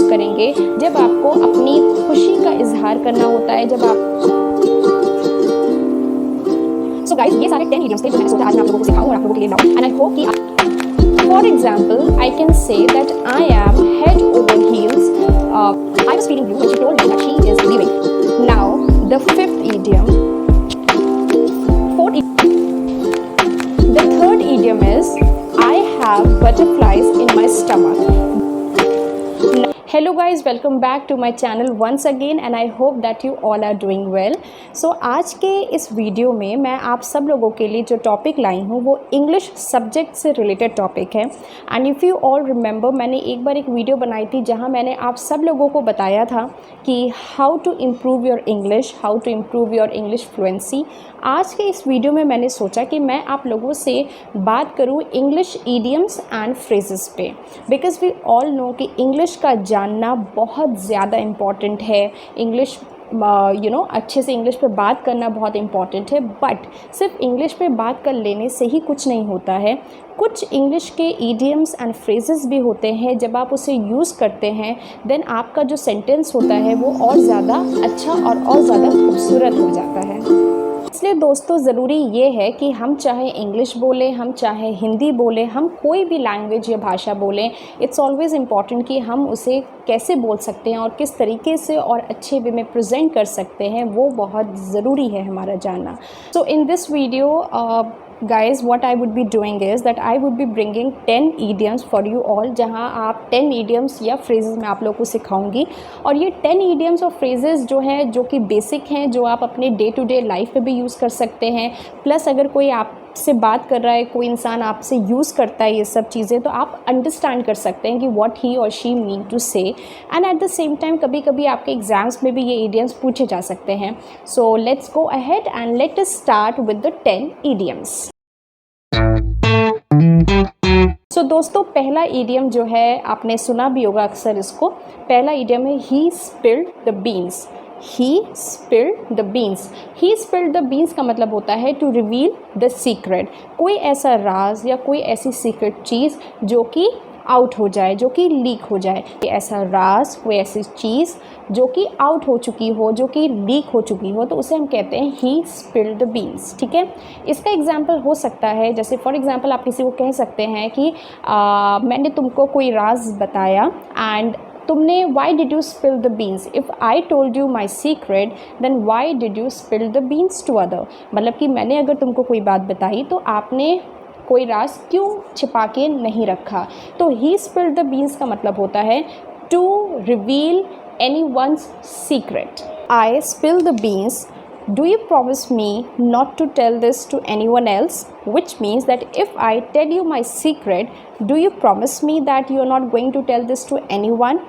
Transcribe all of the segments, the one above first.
Use करेंगे जब आपको अपनी खुशी का इजहार करना होता है, जब आप सो गाइस ये सारे 10 idioms थे जो मैंने सोचा आज मैं आप लोगों को सिखाऊं और आप लोगों के लिए लाऊं एंड आई होप कि for example I can say that I M head over heels I was feeling blue when she told me that she is leaving now the fifth idiom the third idiom is I have butterflies in my stomach. Hello guys, welcome back to my channel once again and I hope that you all are doing well. So आज के इस video में मैं आप सब लोगों के लिए जो टॉपिक लाई हूँ वो इंग्लिश सब्जेक्ट से रिलेटेड टॉपिक है and if you all remember मैंने एक बार एक वीडियो बनाई थी जहाँ मैंने आप सब लोगों को बताया था कि how to improve your English, how to improve your English fluency. आज के इस वीडियो में मैंने सोचा कि मैं आप लोगों से बात करूँ इंग्लिश ईडियम्स एंड फ्रेजेस पे, बिकॉज वी ऑल नो कि इंग्लिश का जानना बहुत ज़्यादा इम्पॉर्टेंट है। इंग्लिश अच्छे से इंग्लिश पे बात करना बहुत इम्पॉर्टेंट है, बट सिर्फ इंग्लिश पे बात कर लेने से ही कुछ नहीं होता है। कुछ इंग्लिश के ईडियम्स एंड फ्रेजेस भी होते हैं, जब आप उसे यूज़ करते हैं देन आपका जो सेंटेंस होता है वो और ज़्यादा अच्छा और ज़्यादा खूबसूरत हो जाता है। इसलिए दोस्तों ज़रूरी ये है कि हम चाहे इंग्लिश बोलें, हम चाहे हिंदी बोलें, हम कोई भी लैंग्वेज या भाषा बोलें, इट्स ऑलवेज़ इम्पॉर्टेंट कि हम उसे कैसे बोल सकते हैं और किस तरीके से और अच्छे वे में प्रेजेंट कर सकते हैं, वो बहुत ज़रूरी है हमारा जानना। So in this video guys what I would be doing is that I would be bringing 10 idioms for you all, जहाँ आप 10 idioms या phrases मैं आप लोगों को सिखाऊंगी और ये 10 idioms और phrases जो हैं जो कि बेसिक हैं, जो आप अपने डे टू डे लाइफ में भी यूज़ कर सकते हैं। प्लस अगर कोई आपसे बात कर रहा है, कोई इंसान आपसे यूज़ करता है ये सब चीज़ें, तो आप अंडरस्टैंड कर सकते हैं कि व्हाट ही और शी मीन टू से। And at the same time कभी कभी आपके एग्जाम्स में भी ये idioms पूछे जा सकते हैं। So let's go ahead and let us start with the 10 idioms। सो दोस्तों पहला इडियम जो है आपने सुना भी होगा अक्सर इसको। पहला इडियम है he spilled the beans. He spilled the beans. He spilled the beans का मतलब होता है टू रिवील द सीक्रेट। कोई ऐसा राज या कोई ऐसी सीक्रेट चीज़ जो कि आउट हो जाए, जो कि लीक हो जाए। ऐसा राज, कोई ऐसी चीज़ जो कि आउट हो चुकी हो, जो कि लीक हो चुकी हो, तो उसे हम कहते हैं ही स्पिल्ड द बीन्स। ठीक है, इसका एग्जांपल हो सकता है, जैसे फॉर एग्जांपल आप किसी को कह सकते हैं कि मैंने तुमको कोई राज बताया एंड तुमने why did you spill the beans. If I told you my secret then why did you spill the beans to other. मतलब कि मैंने अगर तुमको कोई बात बताई तो आपने कोई राज क्यों छिपा के नहीं रखा। तो ही स्पिल्ड द बीन्स का मतलब होता है to reveal anyone's secret. I spill the beans, do you promise me not to tell this to anyone else, which means that if I tell you my secret, do you promise me that you are not going to tell this to anyone।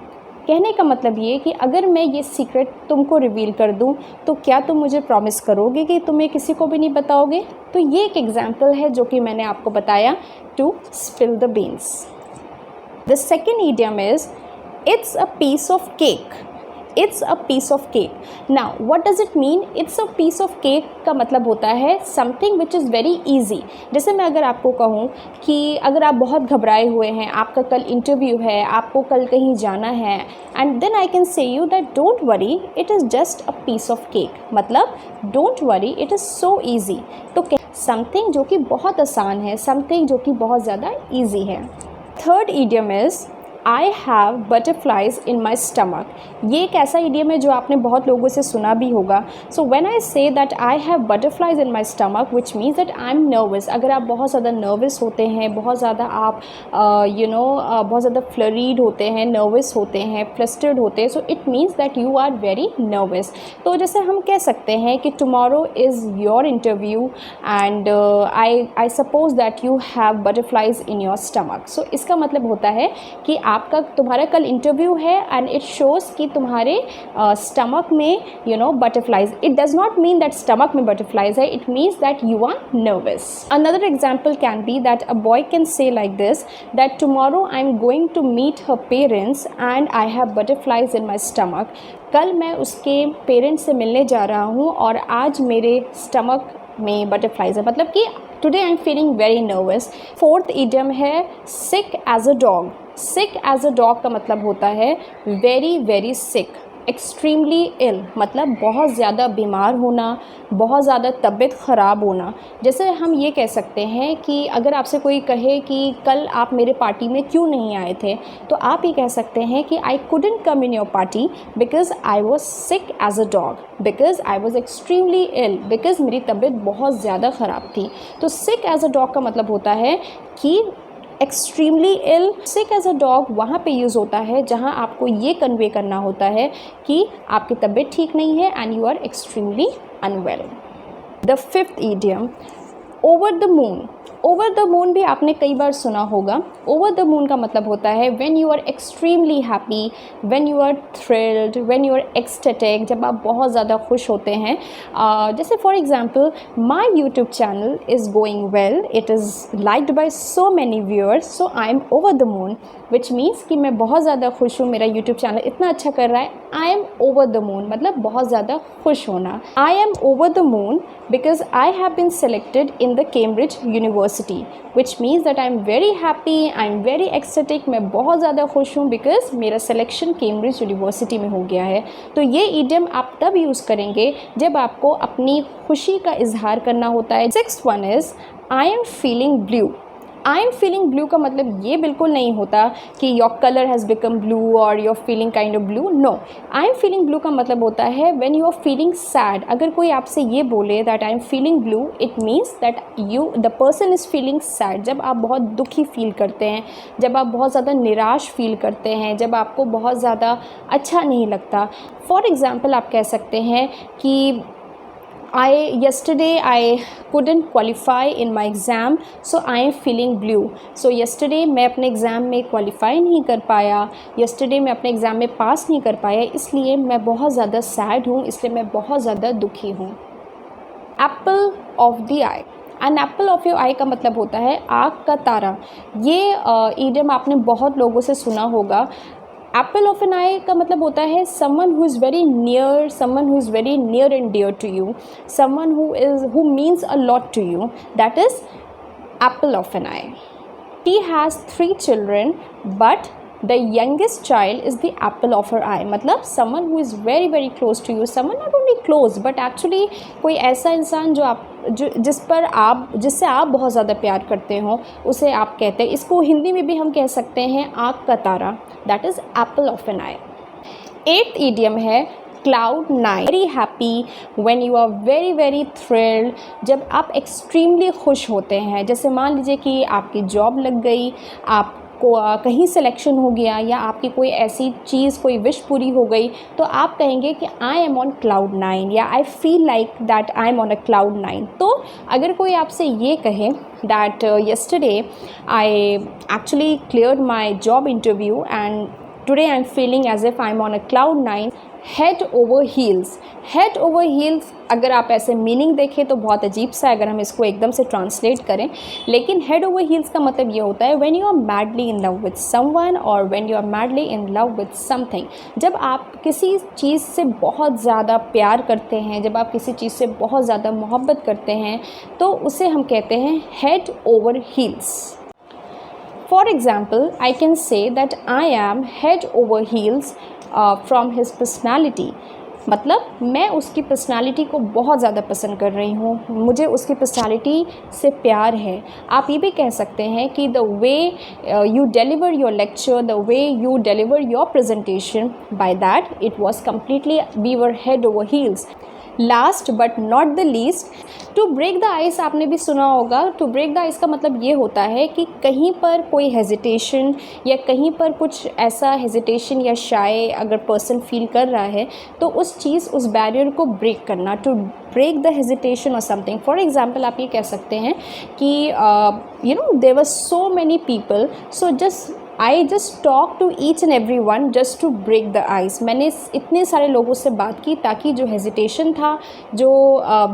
कहने का मतलब ये कि अगर मैं ये secret तुमको reveal कर दूं तो क्या तुम मुझे प्रॉमिस करोगे कि तुम्हें किसी को भी नहीं बताओगे। तो ये एक एग्जाम्पल है जो कि मैंने आपको बताया, to spill the beans. The second idiom is it's a piece of cake. It's a piece of cake. Now what does it mean. It's a piece of cake का मतलब होता है something which is very easy. जैसे मैं अगर आपको कहूँ कि अगर आप बहुत घबराए हुए हैं, आपका कल इंटरव्यू है, आपको कल कहीं जाना है, and then I can say you that don't worry it is just a piece of cake. मतलब don't worry it is so easy. तो समथिंग जो कि बहुत आसान है, समथिंग जो कि बहुत ज़्यादा ईजी है। Third idiom is I have butterflies in my stomach. ये एक ऐसा इडियम है जो आपने बहुत लोगों से सुना भी होगा। So when I say that I have butterflies in my stomach which means that I M nervous. अगर आप बहुत ज़्यादा नर्वस होते हैं, बहुत ज़्यादा आप बहुत ज़्यादा फ्लरीड होते हैं, नर्वस होते हैं, फ्लस्टर्ड होते हैं, so it means that you are very nervous. तो जैसे हम कह सकते हैं कि tomorrow is your interview and I suppose that you have butterflies in your stomach. So इसका मतलब होता है कि आपका तुम्हारा कल इंटरव्यू है एंड इट शोज़ कि तुम्हारे स्टमक में butterflies. It does not mean that stomach में बटरफ्लाइज है, it means that you are nervous. Another example can be that a boy can say like this that tomorrow I am going to meet her parents and I have butterflies in my stomach. कल मैं उसके parents से मिलने जा रहा हूँ और आज मेरे स्टमक में बटरफ्लाइज है, मतलब कि today I am feeling very nervous. Fourth idiom है sick as a dog. Sick as a dog का मतलब होता है very very sick, extremely ill मतलब बहुत ज़्यादा बीमार होना, बहुत ज़्यादा तबीयत ख़राब होना। जैसे हम ये कह सकते हैं कि अगर आपसे कोई कहे कि कल आप मेरे पार्टी में क्यों नहीं आए थे, तो आप ये कह सकते हैं कि I couldn't come in your party because I was sick as a dog, because I was extremely ill, because मेरी तबीयत बहुत ज़्यादा ख़राब थी। तो सिक एज अ डॉग का मतलब होता है कि extremely ill. Sick as a dog वहाँ पे यूज़ होता है जहाँ आपको ये कन्वे करना होता है कि आपकी तबीयत ठीक नहीं है and you are extremely unwell. The fifth idiom, over the moon. Over the moon भी आपने कई बार सुना होगा। ओवर द मून का मतलब होता है when you are extremely happy, when you are thrilled, when you are ecstatic, जब आप बहुत ज़्यादा खुश होते हैं। जैसे for example my YouTube channel is going well, it is liked by so many viewers, so I am over the moon, which means कि मैं बहुत ज़्यादा खुश हूँ, मेरा यूट्यूब चैनल इतना अच्छा कर रहा है। I am over the moon मतलब बहुत ज़्यादा खुश होना। I am over the moon because I have been selected in the Cambridge university, which means that I am very happy, I am very ecstatic, मैं बहुत ज़्यादा खुश हूँ बिकॉज मेरा सिलेक्शन कैम्ब्रिज यूनिवर्सिटी में हो गया है। तो ये ईडियम आप तब यूज़ करेंगे जब आपको अपनी खुशी का इजहार करना होता है। Sixth one is I am feeling blue. I am feeling blue का मतलब ये बिल्कुल नहीं होता कि your colour has become blue और your feeling kind of blue. No, I am feeling blue का मतलब होता है when you are feeling sad. अगर कोई आपसे ये बोले that I am feeling blue, it means that you the person is feeling sad. जब आप बहुत दुखी फील करते हैं, जब आप बहुत ज़्यादा निराश फील करते हैं, जब आपको बहुत ज़्यादा अच्छा नहीं लगता। फॉर एग्ज़ाम्पल आप कह सकते हैं कि yesterday I couldn't qualify in my exam, so I am feeling blue. So yesterday मैं अपने एग्ज़ाम में क्वालिफाई नहीं कर पाया, yesterday मैं अपने एग्ज़ाम में पास नहीं कर पाया, इसलिए मैं बहुत ज़्यादा सैड हूँ, इसलिए मैं बहुत ज़्यादा दुखी हूँ। Apple of the eye. An apple of your eye का मतलब होता है आँख का तारा। ये ईडियम आपने बहुत लोगों से सुना होगा। एप्पल ऑफ एन आई का मतलब होता है someone who is very near, someone who is very near and dear to you, someone who means a lot to you, that is apple of an eye. She has 3 children but the youngest child is the apple of her eye। मतलब someone who is very very close to you, someone not only close but actually कोई ऐसा इंसान जिससे आप बहुत ज़्यादा प्यार करते हो, उसे आप कहते हैं। इसको हिंदी में भी हम कह सकते हैं आँख का तारा, that is apple of an eye. 8th idiom है cloud nine. Very happy, when you are very very thrilled, जब आप एक्सट्रीमली खुश होते हैं। जैसे मान लीजिए कि आपकी जॉब लग गई, आपको कहीं सिलेक्शन हो गया, या आपकी कोई ऐसी चीज़, कोई विश पूरी हो गई, तो आप कहेंगे कि I am on cloud nine, या I feel like that I am on a cloud nine. तो अगर कोई आपसे ये कहे that yesterday I actually cleared my job interview and today I'm feeling as if I'm on a cloud nine, head over heels। head over heels अगर आप ऐसे meaning देखें तो बहुत अजीब सा है अगर हम इसको एकदम से ट्रांसलेट करें, लेकिन head over heels का मतलब ये होता है when you are madly in love with someone or when you are madly in love with something। जब आप किसी चीज़ से बहुत ज़्यादा प्यार करते हैं, जब आप किसी चीज़ से बहुत ज़्यादा मोहब्बत करते हैं, तो उसे हम कहते हैं head over heels। For example, I can say that I am head over heels from his personality। मतलब मैं उसकी पर्सनालिटी को बहुत ज़्यादा पसंद कर रही हूँ, मुझे उसकी पर्सनालिटी से प्यार है। आप ये भी कह सकते हैं कि the way you deliver your lecture, the way you deliver your presentation, by that it was completely we were head over heels. Last but not the least, to break the ice आपने भी सुना होगा। To break the ice का मतलब ये होता है कि कहीं पर कोई हेजिटेशन या कहीं पर कुछ ऐसा हेजिटेशन या शाय अगर पर्सन फील कर रहा है, तो उस चीज़, उस बैरियर को ब्रेक करना, टू ब्रेक द हेजिटेशन और समथिंग। फॉर एग्जाम्पल आप ये कह सकते हैं कि you know there were so many people, so I just talk to each and every one just to break the ice. मैंने इतने सारे लोगों से बात की ताकि जो हेजिटेशन था, जो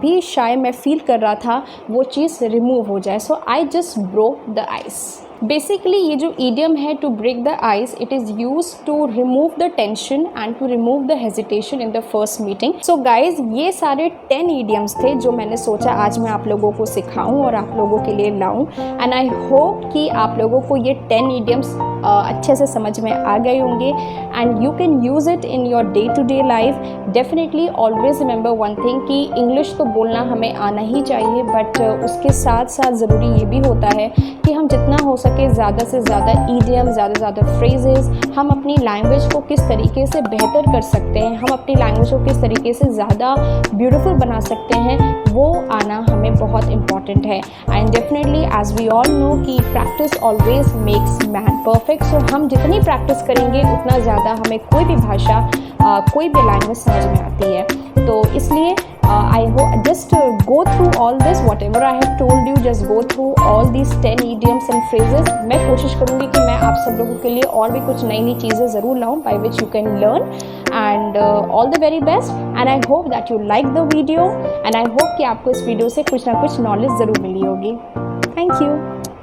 भी शायद मैं फील कर रहा था, वो चीज़ रिमूव हो जाए। So I just broke the ice. Basically ये जो ईडियम है to break the ice, it is use to remove the tension and to remove the hesitation in the first meeting. So guys, ये सारे 10 idioms थे जो मैंने सोचा आज मैं आप लोगों को सिखाऊं और आप लोगों के लिए लाऊं। एंड आई होप कि आप लोगों को ये 10 ईडियम्स अच्छे से समझ में आ गए होंगे and you can use it in your day to day life. Definitely always remember one thing कि इंग्लिश तो बोलना हमें आना ही चाहिए, बट उसके साथ साथ ज़रूरी ये भी होता है कि हम जितना हो सके ज़्यादा से ज़्यादा ईडियम, ज़्यादा से ज़्यादा फ्रेजेस, हम अपनी लैंग्वेज को किस तरीके से बेहतर कर सकते हैं, हम अपनी लैंग्वेज को किस तरीके से ज़्यादा ब्यूटीफुल बना सकते हैं, वो आना हमें बहुत इंपॉर्टेंट है। And definitely as we all know कि practice always makes man perfect. So हम जितनी प्रैक्टिस करेंगे उतना ज़्यादा हमें कोई भी भाषा, कोई भी लैंग्वेज समझ में आती है। तो इसलिए I hope just go through all this, what ever I have told you, just go through all this 10 idioms and phrases. मैं कोशिश करूँगी कि मैं आप सब लोगों के लिए और भी कुछ नई नई चीज़ें ज़रूर लाऊं by which you can learn. And all the very best and I hope that you like the video and I hope कि आपको इस वीडियो से कुछ ना कुछ नॉलेज ज़रूर मिली होगी। Thank you.